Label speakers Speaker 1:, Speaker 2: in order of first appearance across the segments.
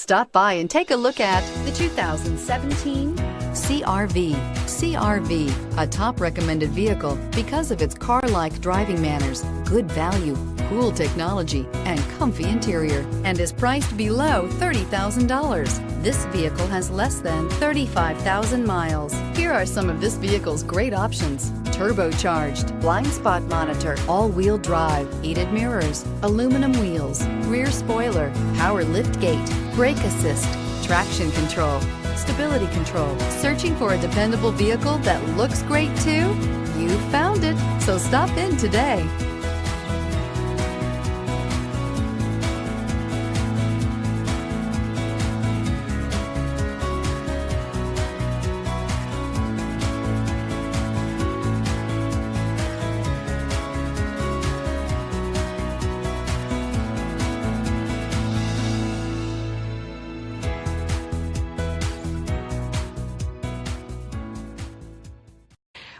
Speaker 1: Stop by and take a look at the 2017 CR-V. CR-V, a top recommended vehicle because of its car-like driving manners, good value, cool technology, and comfy interior, and is priced below $30,000. This vehicle has less than 35,000 miles. Here are some of this vehicle's great options: turbocharged, blind spot monitor, all-wheel drive, heated mirrors, aluminum wheels, rear spoiler, power lift gate, brake assist, traction control, stability control. Searching for a dependable vehicle that looks great too? You found it, so stop in today.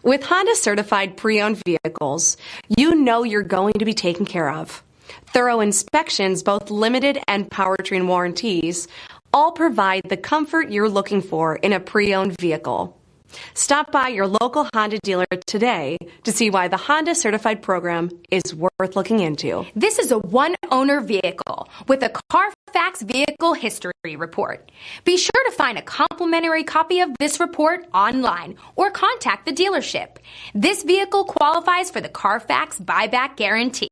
Speaker 2: With Honda certified pre-owned vehicles, you know you're going to be taken care of. Thorough inspections, both limited and powertrain warranties, all provide the comfort you're looking for in a pre-owned vehicle. Stop by your local Honda dealer today to see why the Honda certified program is worth looking into.
Speaker 3: This is a one-owner vehicle with a Carfax Vehicle History Report. Be sure to find a complimentary copy of this report online or contact the dealership. This vehicle qualifies for the Carfax Buyback Guarantee.